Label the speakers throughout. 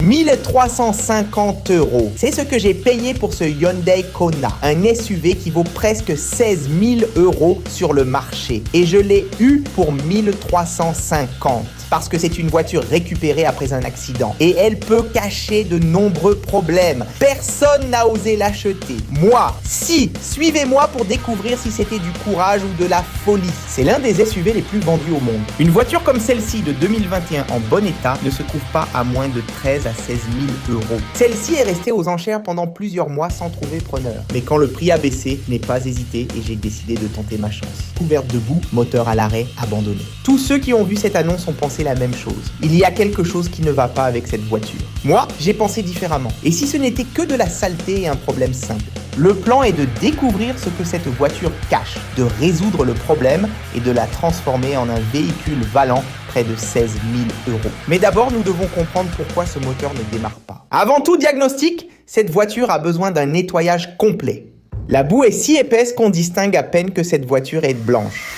Speaker 1: 1350 €. C'est ce que j'ai payé pour ce Hyundai Kona, un SUV qui vaut presque 16 000 € sur le marché. Et je l'ai eu pour 1350 parce que c'est une voiture récupérée après un accident et elle peut cacher de nombreux problèmes. Personne n'a osé l'acheter. Moi, si, suivez-moi pour découvrir si c'était du courage ou de la folie. C'est l'un des SUV les plus vendus au monde. Une voiture comme celle-ci de 2021 en bon état ne se trouve pas à moins de 13 à 16 000 €. Celle-ci est restée aux enchères pendant plusieurs mois sans trouver preneur. Mais quand le prix a baissé, je n'ai pas hésité et j'ai décidé de tenter ma chance. Couverte de boue, moteur à l'arrêt, abandonné. Tous ceux qui ont vu cette annonce ont pensé la même chose. Il y a quelque chose qui ne va pas avec cette voiture. Moi, j'ai pensé différemment. Et si ce n'était que de la saleté et un problème simple? Le plan est de découvrir ce que cette voiture cache, de résoudre le problème et de la transformer en un véhicule valant près de 16 000 €. Mais d'abord, nous devons comprendre pourquoi ce moteur ne démarre pas. Avant tout diagnostic, cette voiture a besoin d'un nettoyage complet. La boue est si épaisse qu'on distingue à peine que cette voiture est blanche.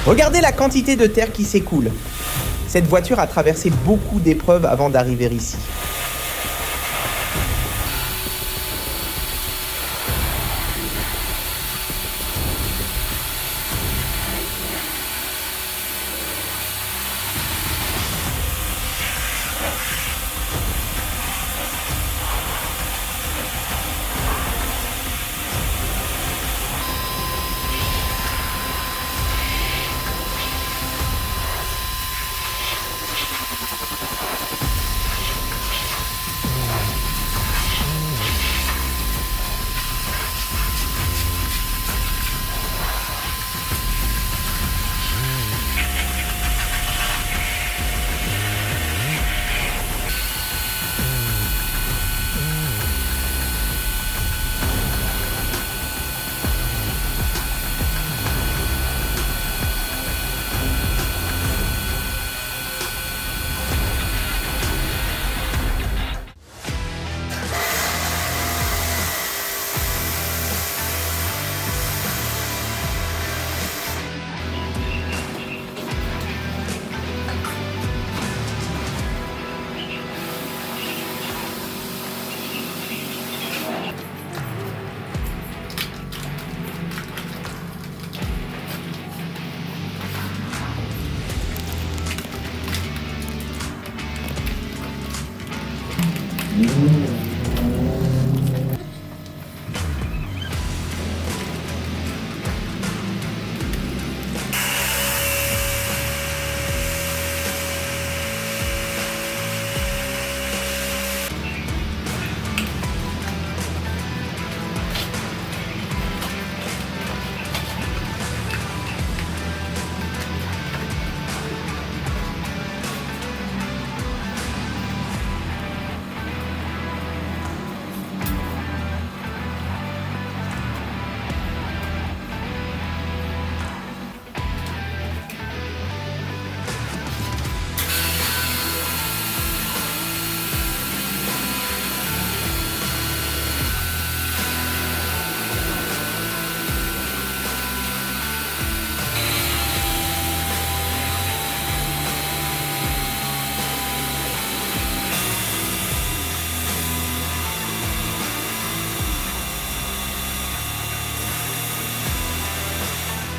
Speaker 1: Regardez la quantité de terre qui s'écoule. Cette voiture a traversé beaucoup d'épreuves avant d'arriver ici.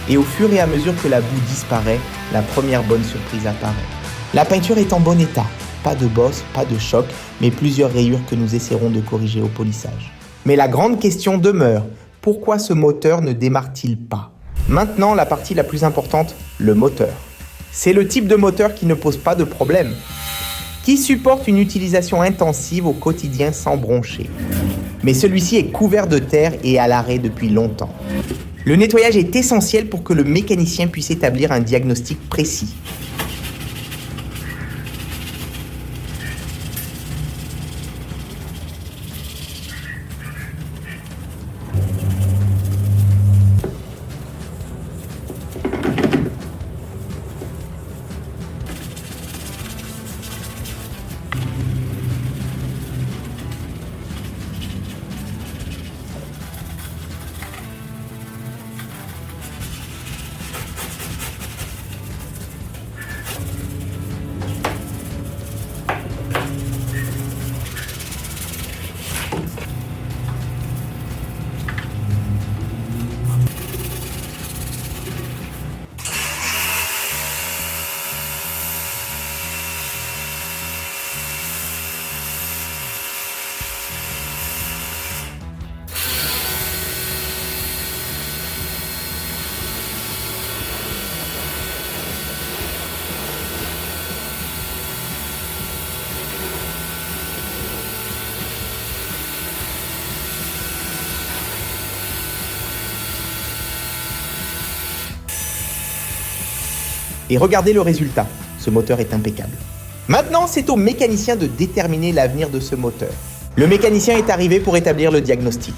Speaker 1: Et au fur et à mesure que la boue disparaît, la première bonne surprise apparaît. La peinture est en bon état. Pas de bosse, pas de choc, mais plusieurs rayures que nous essaierons de corriger au polissage. Mais la grande question demeure, pourquoi ce moteur ne démarre-t-il pas? Maintenant, la partie la plus importante, le moteur. C'est le type de moteur qui ne pose pas de problème, qui supporte une utilisation intensive au quotidien sans broncher. Mais celui-ci est couvert de terre et à l'arrêt depuis longtemps. Le nettoyage est essentiel pour que le mécanicien puisse établir un diagnostic précis. Et regardez le résultat, ce moteur est impeccable. Maintenant, c'est au mécanicien de déterminer l'avenir de ce moteur. Le mécanicien est arrivé pour établir le diagnostic.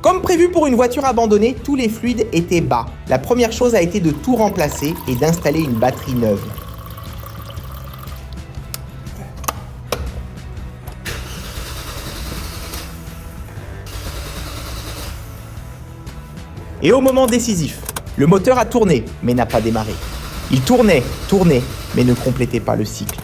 Speaker 1: Comme prévu pour une voiture abandonnée, tous les fluides étaient bas. La première chose a été de tout remplacer et d'installer une batterie neuve. Et au moment décisif, le moteur a tourné, mais n'a pas démarré. Il tournait, mais ne complétait pas le cycle.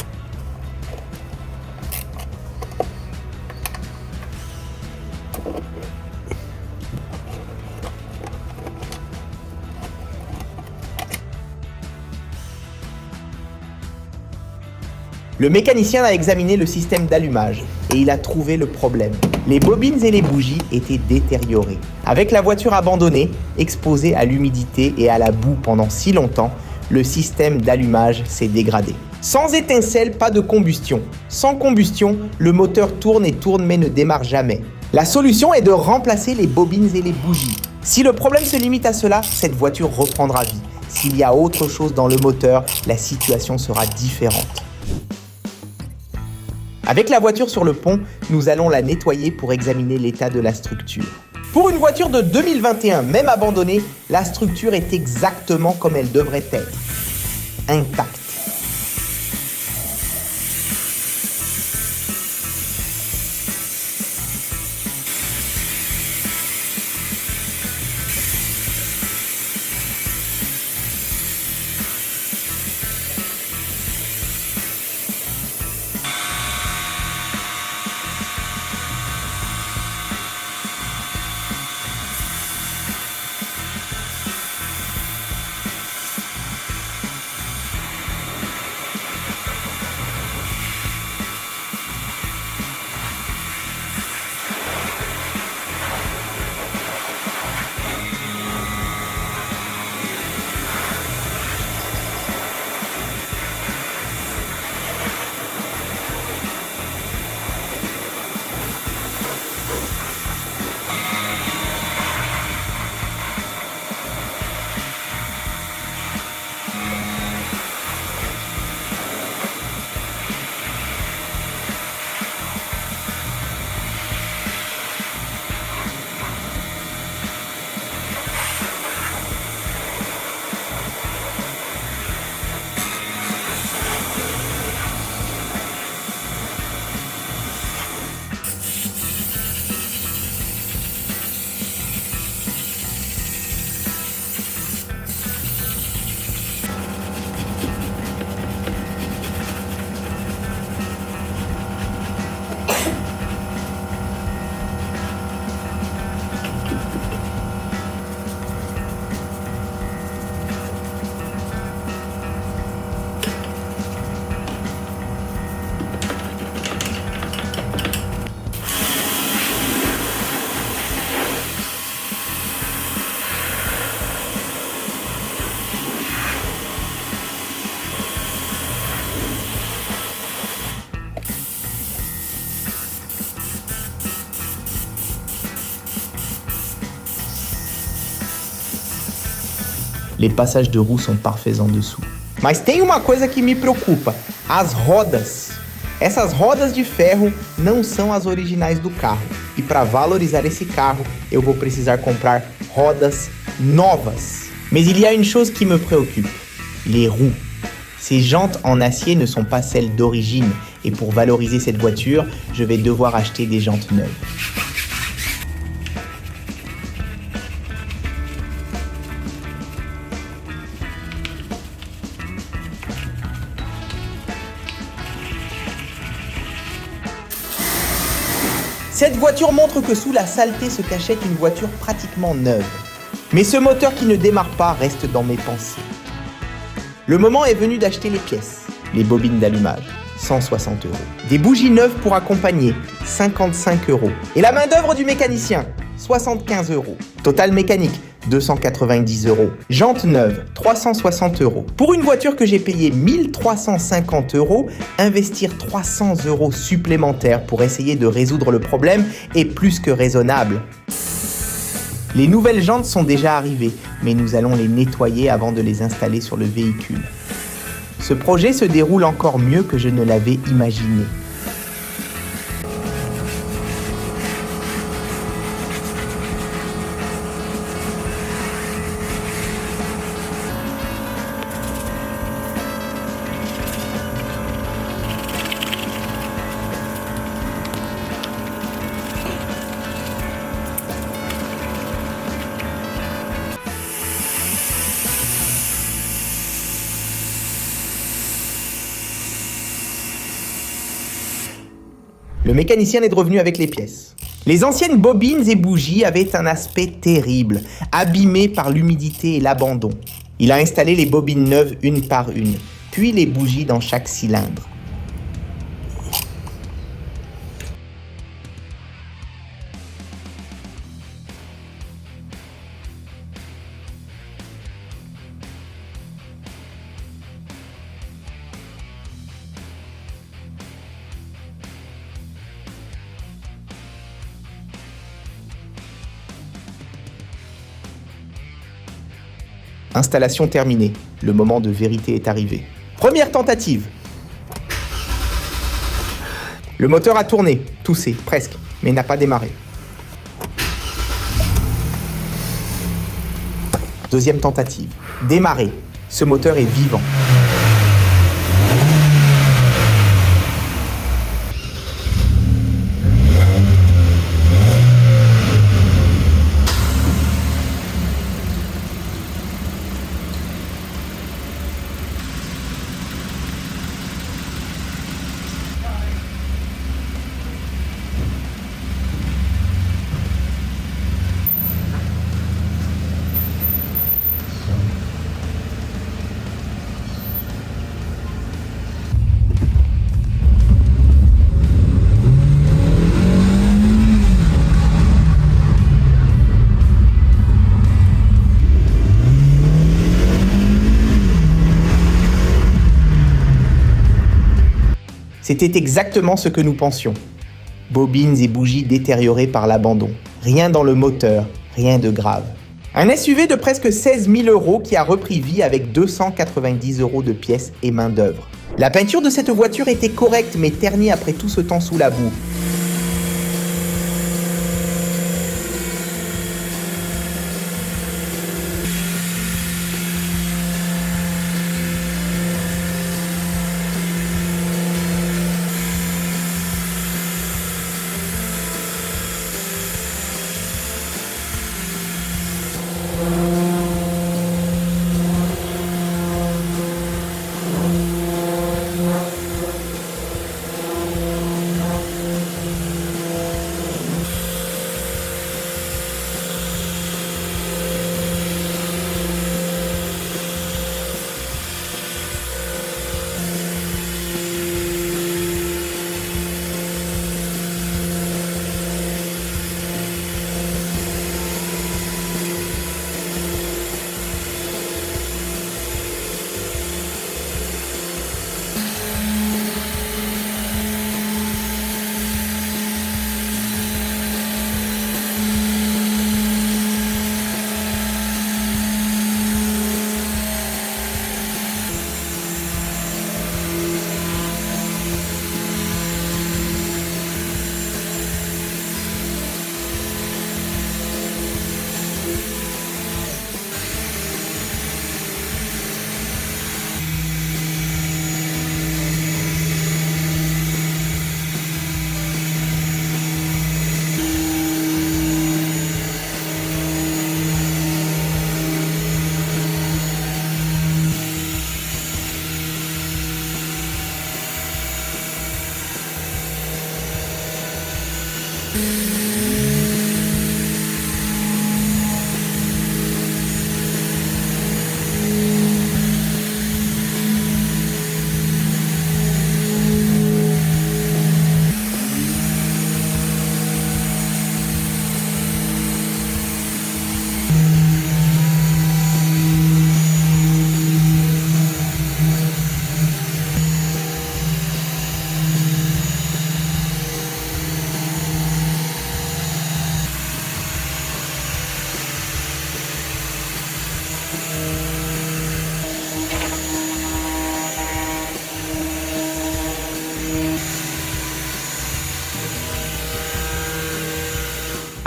Speaker 1: Le mécanicien a examiné le système d'allumage et il a trouvé le problème. Les bobines et les bougies étaient détériorées. Avec la voiture abandonnée, exposée à l'humidité et à la boue pendant si longtemps, le système d'allumage s'est dégradé. Sans étincelle, pas de combustion. Sans combustion, le moteur tourne et tourne mais ne démarre jamais. La solution est de remplacer les bobines et les bougies. Si le problème se limite à cela, cette voiture reprendra vie. S'il y a autre chose dans le moteur, la situation sera différente. Avec la voiture sur le pont, nous allons la nettoyer pour examiner l'état de la structure. Pour une voiture de 2021, même abandonnée, la structure est exactement comme elle devrait être. Intacte. Les passages de roues sont parfaits en dessous. Mas tem uma coisa que me preocupa, as rodas. Essas rodas de ferro não são as originais do carro. E para valorizar esse carro, eu vou precisar comprar rodas novas. Mais il y a une chose qui me préoccupe, les roues. Ces jantes en acier ne sont pas celles d'origine et pour valoriser cette voiture, je vais devoir acheter des jantes neuves. Cette voiture montre que sous la saleté se cachait une voiture pratiquement neuve. Mais ce moteur qui ne démarre pas reste dans mes pensées. Le moment est venu d'acheter les pièces. Les bobines d'allumage, 160 €. Des bougies neuves pour accompagner, 55 €. Et la main-d'œuvre du mécanicien, 75 €. Total mécanique, 290 €. Jantes neuves, 360 €. Pour une voiture que j'ai payée 1350 €, investir 300 € supplémentaires pour essayer de résoudre le problème est plus que raisonnable. Les nouvelles jantes sont déjà arrivées, mais nous allons les nettoyer avant de les installer sur le véhicule. Ce projet se déroule encore mieux que je ne l'avais imaginé. Le mécanicien est revenu avec les pièces. Les anciennes bobines et bougies avaient un aspect terrible, abîmées par l'humidité et l'abandon. Il a installé les bobines neuves une par une, puis les bougies dans chaque cylindre. Installation terminée. Le moment de vérité est arrivé. Première tentative. Le moteur a tourné, toussé, presque, mais n'a pas démarré. Deuxième tentative. Démarrer. Ce moteur est vivant. C'était exactement ce que nous pensions. Bobines et bougies détériorées par l'abandon. Rien dans le moteur, rien de grave. Un SUV de presque 16 000 € qui a repris vie avec 290 € de pièces et main-d'œuvre. La peinture de cette voiture était correcte mais ternie après tout ce temps sous la boue.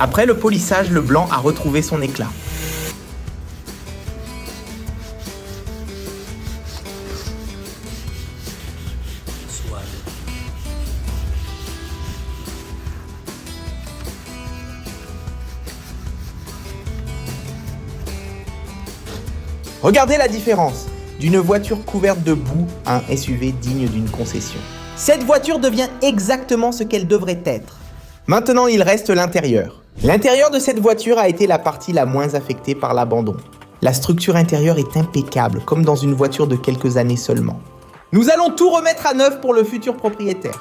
Speaker 1: Après le polissage, le blanc a retrouvé son éclat. Regardez la différence d'une voiture couverte de boue à un SUV digne d'une concession. Cette voiture devient exactement ce qu'elle devrait être. Maintenant, il reste l'intérieur. L'intérieur de cette voiture a été la partie la moins affectée par l'abandon. La structure intérieure est impeccable, comme dans une voiture de quelques années seulement. Nous allons tout remettre à neuf pour le futur propriétaire.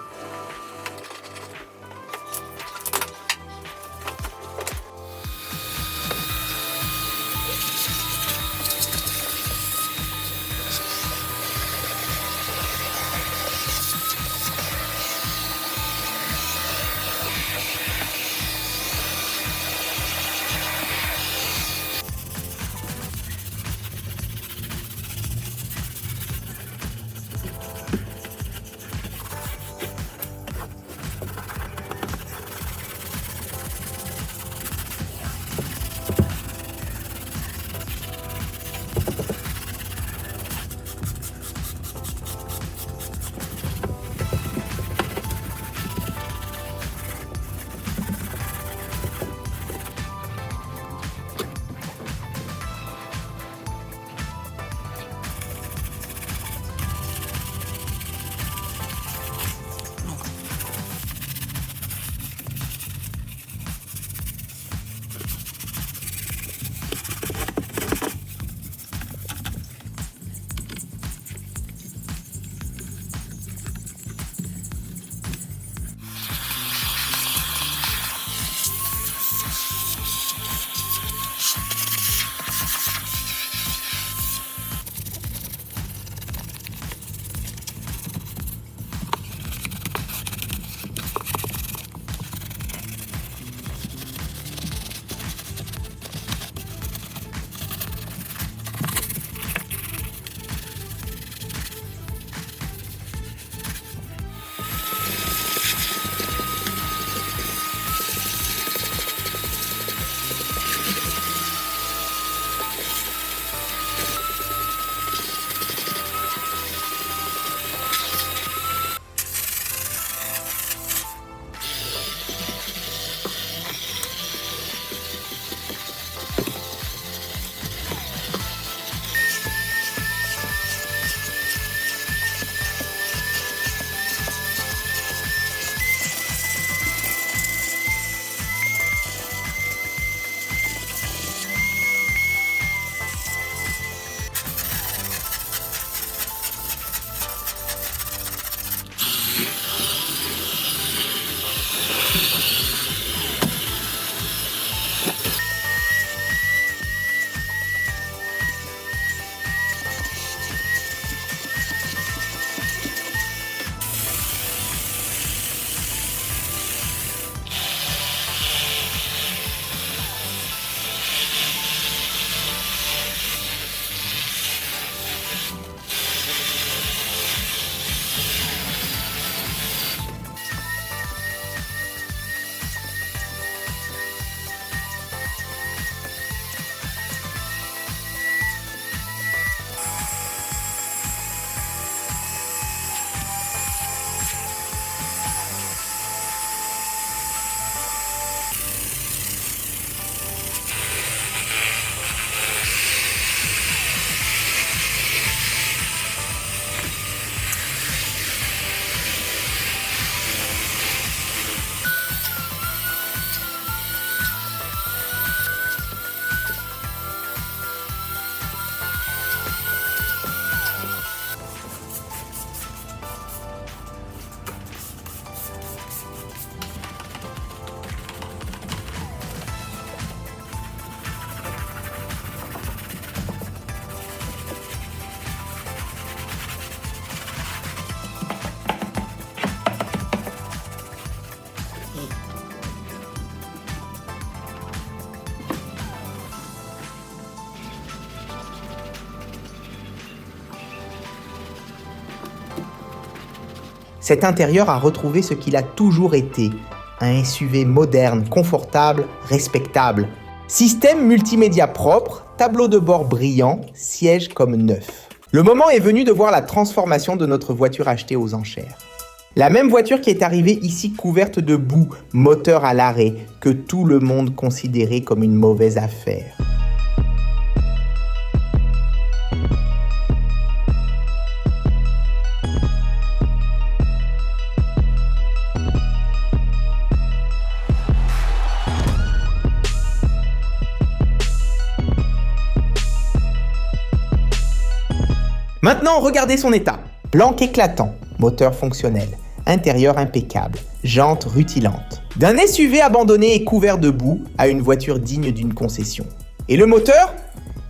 Speaker 1: Cet intérieur a retrouvé ce qu'il a toujours été, Un SUV moderne, confortable, respectable. Système multimédia propre, tableau de bord brillant, siège comme neuf. Le moment est venu de voir la transformation de notre voiture achetée aux enchères. La même voiture qui est arrivée ici couverte de boue, moteur à l'arrêt, que tout le monde considérait comme une mauvaise affaire. Maintenant, regardez son état. Blanc éclatant, moteur fonctionnel, intérieur impeccable, jantes rutilantes. D'un SUV abandonné et couvert de boue à une voiture digne d'une concession. Et le moteur?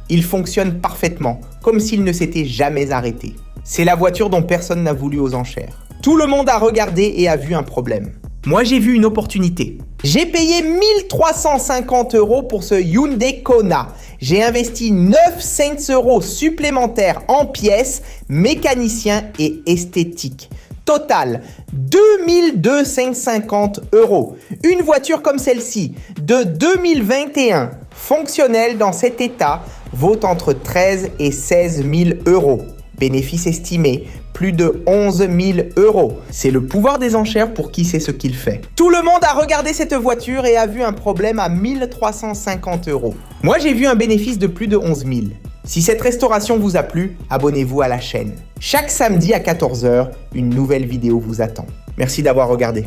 Speaker 1: Il fonctionne parfaitement, comme s'il ne s'était jamais arrêté. C'est la voiture dont personne n'a voulu aux enchères. Tout le monde a regardé et a vu un problème. Moi, j'ai vu une opportunité. J'ai payé 1350 € pour ce Hyundai Kona. J'ai investi 900 € supplémentaires en pièces, mécanicien et esthétique. Total, 2250 €. Une voiture comme celle-ci, de 2021, fonctionnelle dans cet état, vaut entre 13 et 16 000 €. Bénéfice estimé, plus de 11 000 €. C'est le pouvoir des enchères pour qui sait ce qu'il fait. Tout le monde a regardé cette voiture et a vu un problème à 1350 €. Moi, j'ai vu un bénéfice de plus de 11 000. Si cette restauration vous a plu, abonnez-vous à la chaîne. Chaque samedi à 14 h, une nouvelle vidéo vous attend. Merci d'avoir regardé.